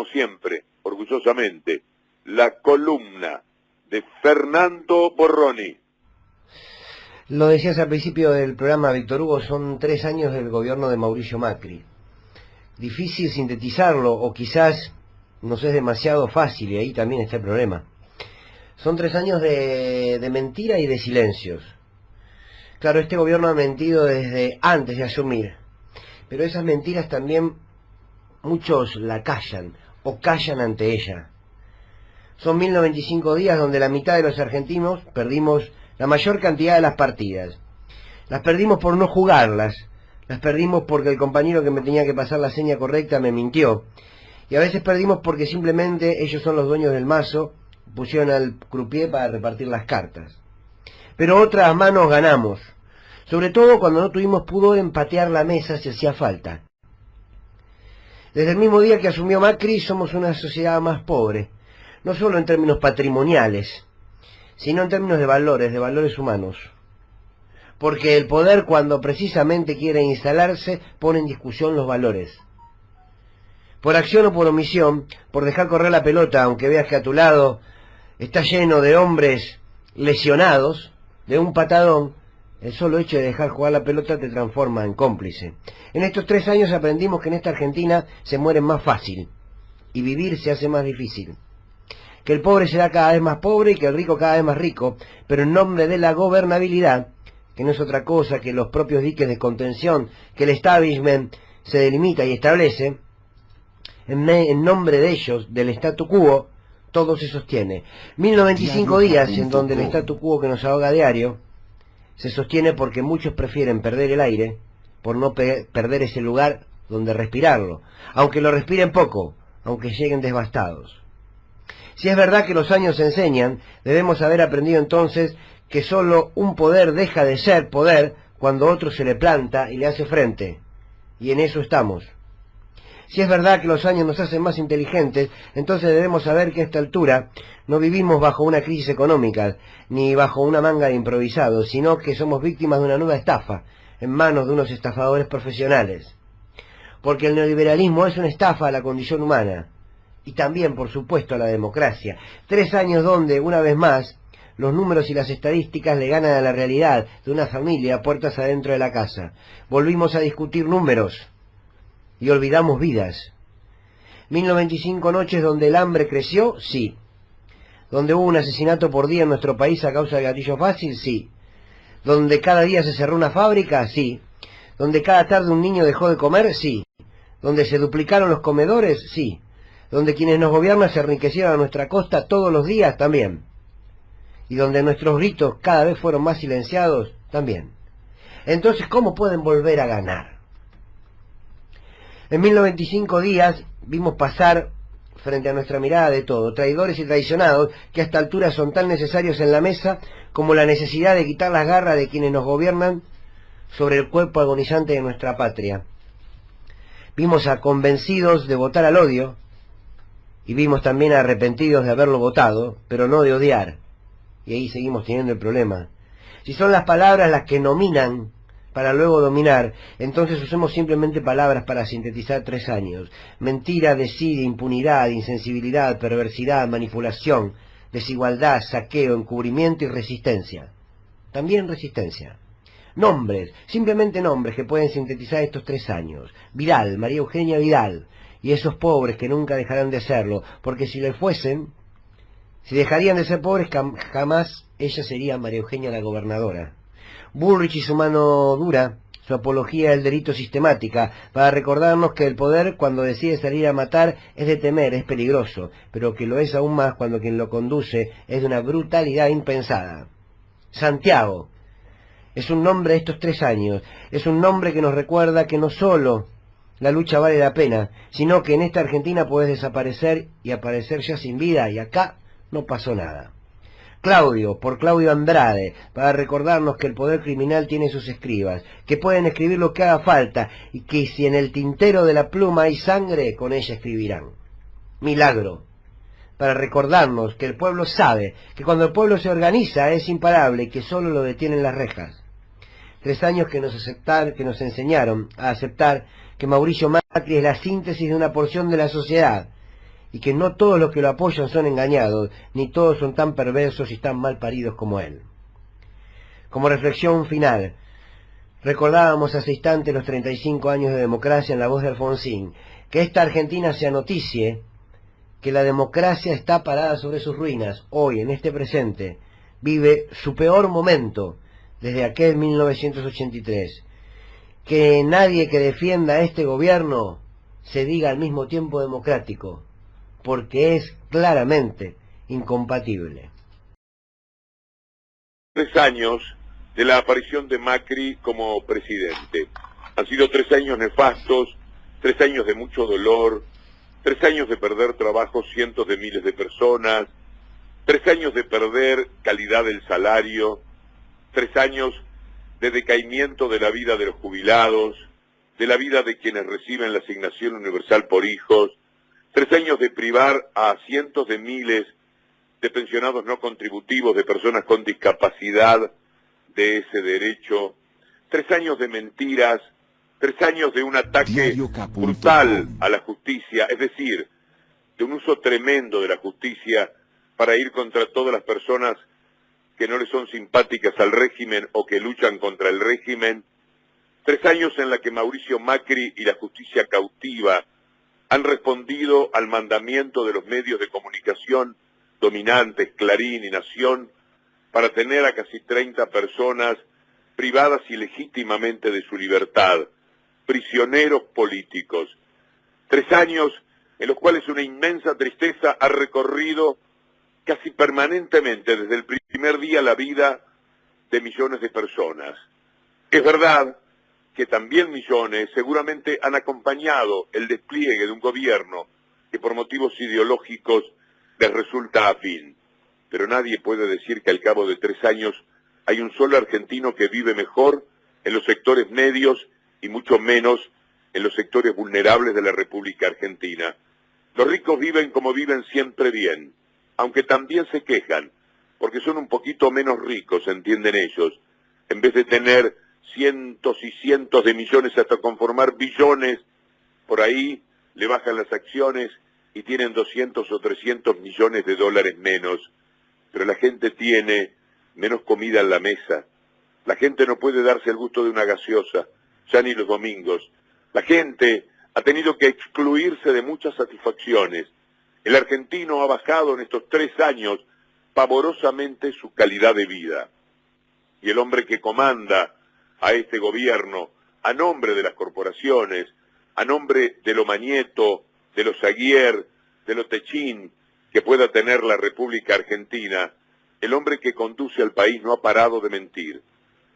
siempre, orgullosamente, la columna de Fernando Borroni. Lo decías al principio del programa, Víctor Hugo, son 3 años del gobierno de Mauricio Macri. Difícil sintetizarlo, o quizás nos es demasiado fácil, y ahí también está el problema. Son 3 años de mentira y de silencios. Claro, este gobierno ha mentido desde antes de asumir, pero esas mentiras también muchos la callan, o callan ante ella. Son 1095 días donde la mitad de los argentinos perdimos la mayor cantidad de las partidas. Las perdimos por no jugarlas, las perdimos porque el compañero que me tenía que pasar la seña correcta me mintió, y a veces perdimos porque simplemente ellos son los dueños del mazo, pusieron al croupier para repartir las cartas. Pero otras manos ganamos, sobre todo cuando no tuvimos pudor en patear la mesa si hacía falta. Desde el mismo día que asumió Macri somos una sociedad más pobre, no solo en términos patrimoniales, sino en términos de valores humanos. Porque el poder, cuando precisamente quiere instalarse, pone en discusión los valores. Por acción o por omisión, por dejar correr la pelota, aunque veas que a tu lado está lleno de hombres lesionados, de un patadón, el solo hecho de dejar jugar la pelota te transforma en cómplice. En estos 3 años aprendimos que en esta Argentina se muere más fácil y vivir se hace más difícil. Que el pobre será cada vez más pobre y que el rico cada vez más rico, pero en nombre de la gobernabilidad, que no es otra cosa que los propios diques de contención que el establishment se delimita y establece, en nombre de ellos, del statu quo, todo se sostiene. 1095 días en donde el statu quo que nos ahoga a diario se sostiene porque muchos prefieren perder el aire por no perder ese lugar donde respirarlo, aunque lo respiren poco, aunque lleguen devastados. Si es verdad que los años enseñan, debemos haber aprendido entonces que solo un poder deja de ser poder cuando otro se le planta y le hace frente, y en eso estamos. Si es verdad que los años nos hacen más inteligentes, entonces debemos saber que a esta altura no vivimos bajo una crisis económica, ni bajo una manga de improvisados, sino que somos víctimas de una nueva estafa, en manos de unos estafadores profesionales. Porque el neoliberalismo es una estafa a la condición humana, y también, por supuesto, a la democracia. 3 años donde, una vez más, los números y las estadísticas le ganan a la realidad de una familia puertas adentro de la casa. Volvimos a discutir números y olvidamos vidas. 1095 noches donde el hambre creció, sí. Donde hubo un asesinato por día en nuestro país a causa del gatillo fácil, sí. Donde cada día se cerró una fábrica, sí. Donde cada tarde un niño dejó de comer, sí. Donde se duplicaron los comedores, sí. Donde quienes nos gobiernan se enriquecieron a nuestra costa todos los días, también. Y donde nuestros gritos cada vez fueron más silenciados, también. Entonces, ¿cómo pueden volver a ganar? En 1095 días vimos pasar frente a nuestra mirada de todo, traidores y traicionados que a esta altura son tan necesarios en la mesa como la necesidad de quitar las garras de quienes nos gobiernan sobre el cuerpo agonizante de nuestra patria. Vimos a convencidos de votar al odio, y vimos también a arrepentidos de haberlo votado, pero no de odiar. Y ahí seguimos teniendo el problema. Si son las palabras las que nominan para luego dominar, entonces usemos simplemente palabras para sintetizar 3 años. Mentira, desidia, impunidad, insensibilidad, perversidad, manipulación, desigualdad, saqueo, encubrimiento y resistencia. También resistencia. Nombres, simplemente nombres que pueden sintetizar estos 3 años. Vidal, María Eugenia Vidal. Y esos pobres que nunca dejarán de serlo, porque si lo fuesen, si dejarían de ser pobres, jamás ella sería María Eugenia la gobernadora. Bullrich y su mano dura, su apología del delito sistemática, para recordarnos que el poder, cuando decide salir a matar, es de temer, es peligroso, pero que lo es aún más cuando quien lo conduce es de una brutalidad impensada. Santiago es un nombre de estos 3 años, es un nombre que nos recuerda que no solo la lucha vale la pena, sino que en esta Argentina podés desaparecer y aparecer ya sin vida, y acá no pasó nada. Claudio, por Claudio Andrade, para recordarnos que el poder criminal tiene sus escribas, que pueden escribir lo que haga falta, y que si en el tintero de la pluma hay sangre, con ella escribirán. Milagro, para recordarnos que el pueblo sabe, que cuando el pueblo se organiza es imparable, y que solo lo detienen las rejas. 3 años que nos enseñaron a aceptar que Mauricio Macri es la síntesis de una porción de la sociedad, y que no todos los que lo apoyan son engañados, ni todos son tan perversos y tan mal paridos como él. Como reflexión final, recordábamos hace instante los 35 años de democracia en la voz de Alfonsín. Que esta Argentina sea noticie, que la democracia está parada sobre sus ruinas. Hoy, en este presente, vive su peor momento desde aquel 1983. Que nadie que defienda a este gobierno se diga al mismo tiempo democrático, porque es claramente incompatible. 3 años de la aparición de Macri como presidente. Han sido 3 años nefastos, 3 años de mucho dolor, 3 años de perder trabajo cientos de miles de personas, 3 años de perder calidad del salario, 3 años de decaimiento de la vida de los jubilados, de la vida de quienes reciben la asignación universal por hijos, 3 años de privar a cientos de miles de pensionados no contributivos, de personas con discapacidad, de ese derecho, 3 años de mentiras, 3 años de un ataque brutal a la justicia, es decir, de un uso tremendo de la justicia para ir contra todas las personas que no le son simpáticas al régimen o que luchan contra el régimen. 3 años en la que Mauricio Macri y la justicia cautiva han respondido al mandamiento de los medios de comunicación dominantes, Clarín y Nación, para tener a casi 30 personas privadas ilegítimamente de su libertad, prisioneros políticos. 3 años en los cuales una inmensa tristeza ha recorrido casi permanentemente desde el primer día la vida de millones de personas. Es verdad que también millones seguramente han acompañado el despliegue de un gobierno que por motivos ideológicos les resulta afín. Pero nadie puede decir que al cabo de 3 años hay un solo argentino que vive mejor en los sectores medios y mucho menos en los sectores vulnerables de la República Argentina. Los ricos viven como viven siempre bien, aunque también se quejan, porque son un poquito menos ricos, entienden ellos, en vez de tener cientos y cientos de millones hasta conformar billones, por ahí le bajan las acciones y tienen 200 o 300 millones de dólares menos. Pero la gente tiene menos comida en la mesa. La gente no puede darse el gusto de una gaseosa, ya ni los domingos. La gente ha tenido que excluirse de muchas satisfacciones. El argentino ha bajado en estos 3 años pavorosamente su calidad de vida. Y el hombre que comanda a este gobierno, a nombre de las corporaciones, a nombre de lo Mañeto, de lo Saguier, de lo Techín, que pueda tener la República Argentina, el hombre que conduce al país no ha parado de mentir.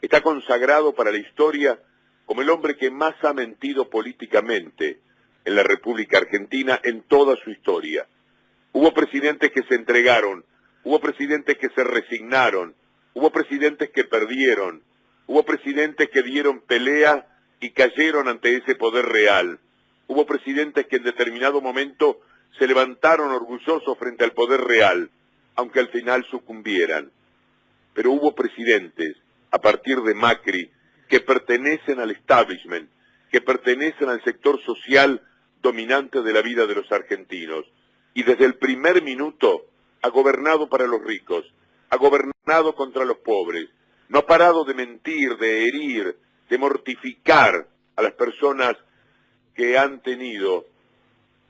Está consagrado para la historia como el hombre que más ha mentido políticamente en la República Argentina en toda su historia. Hubo presidentes que se entregaron, hubo presidentes que se resignaron, hubo presidentes que perdieron, hubo presidentes que dieron pelea y cayeron ante ese poder real. Hubo presidentes que en determinado momento se levantaron orgullosos frente al poder real, aunque al final sucumbieran. Pero hubo presidentes, a partir de Macri, que pertenecen al establishment, que pertenecen al sector social dominante de la vida de los argentinos. Y desde el primer minuto ha gobernado para los ricos, ha gobernado contra los pobres, no ha parado de mentir, de herir, de mortificar a las personas que han tenido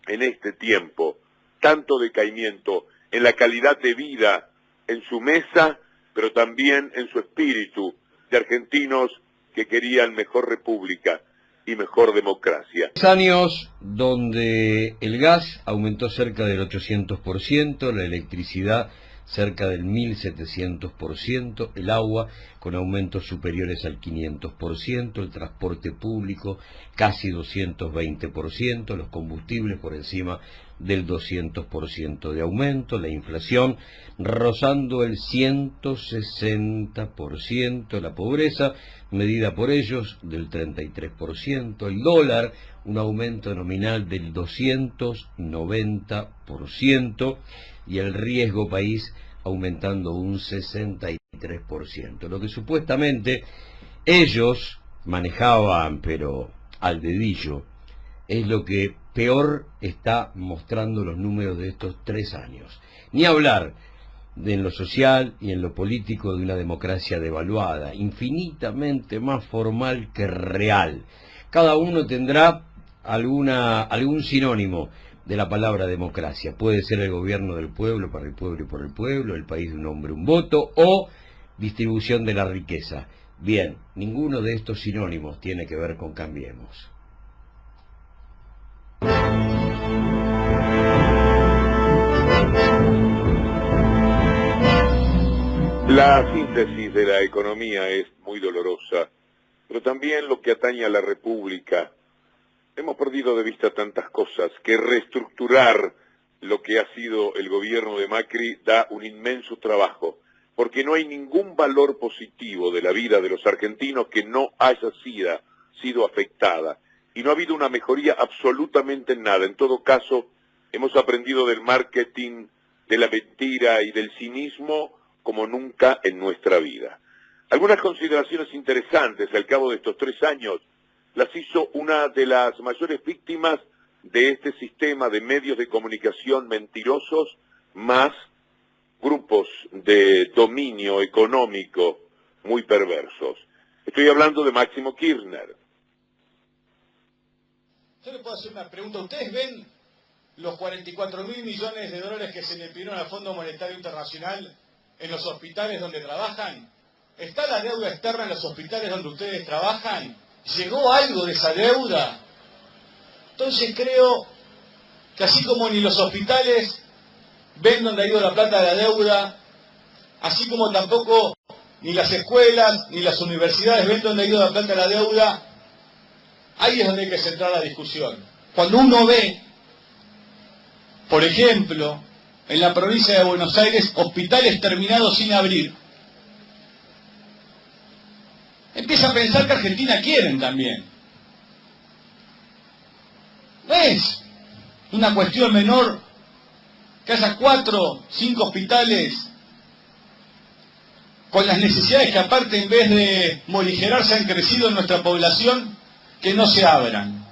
en este tiempo tanto decaimiento en la calidad de vida, en su mesa, pero también en su espíritu de argentinos que querían mejor república y mejor democracia. Años donde el gas aumentó cerca del 800%, la electricidad cerca del 1700%, el agua con aumentos superiores al 500%, el transporte público casi 220%, los combustibles por encima del 200% de aumento, la inflación rozando el 160%, la pobreza medida por ellos del 33%, el dólar un aumento nominal del 290% y el riesgo país aumentando un 63%. Lo que supuestamente ellos manejaban, pero al dedillo, es lo que peor está mostrando los números de estos 3 años. Ni hablar de en lo social y en lo político de una democracia devaluada, infinitamente más formal que real. Cada uno tendrá algún sinónimo de la palabra democracia. Puede ser el gobierno del pueblo, para el pueblo y por el pueblo, el país de un hombre, un voto, o distribución de la riqueza. Bien, ninguno de estos sinónimos tiene que ver con Cambiemos. La síntesis de la economía es muy dolorosa, pero también lo que atañe a la República. Hemos perdido de vista tantas cosas que reestructurar lo que ha sido el gobierno de Macri da un inmenso trabajo, porque no hay ningún valor positivo de la vida de los argentinos que no haya sido afectada. Y no ha habido una mejoría absolutamente en nada. En todo caso, hemos aprendido del marketing, de la mentira y del cinismo como nunca en nuestra vida. Algunas consideraciones interesantes al cabo de estos 3 años las hizo una de las mayores víctimas de este sistema de medios de comunicación mentirosos, más grupos de dominio económico muy perversos. Estoy hablando de Máximo Kirchner. Yo le puedo hacer una pregunta. ¿Ustedes ven los 44.000 millones de dólares que se le pidieron al Fondo Monetario Internacional en los hospitales donde trabajan? ¿Está la deuda externa en los hospitales donde ustedes trabajan? ¿Llegó algo de esa deuda? Entonces creo que así como ni los hospitales ven dónde ha ido la plata de la deuda, así como tampoco ni las escuelas ni las universidades ven dónde ha ido la plata de la deuda, ahí es donde hay que centrar la discusión. Cuando uno ve, por ejemplo, en la provincia de Buenos Aires, hospitales terminados sin abrir, empieza a pensar que Argentina quieren también. No es una cuestión menor que haya 4, 5 hospitales con las necesidades que aparte en vez de morigerarse han crecido en nuestra población, que no se abran.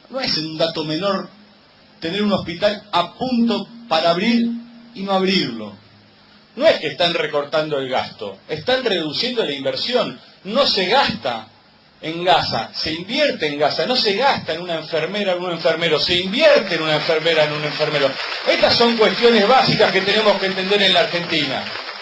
No es un dato menor tener un hospital a punto para abrir y no abrirlo. No es que están recortando el gasto, están reduciendo la inversión. No se gasta en gasa, se invierte en gasa, no se gasta en una enfermera, en un enfermero, se invierte en una enfermera, en un enfermero. Estas son cuestiones básicas que tenemos que entender en la Argentina.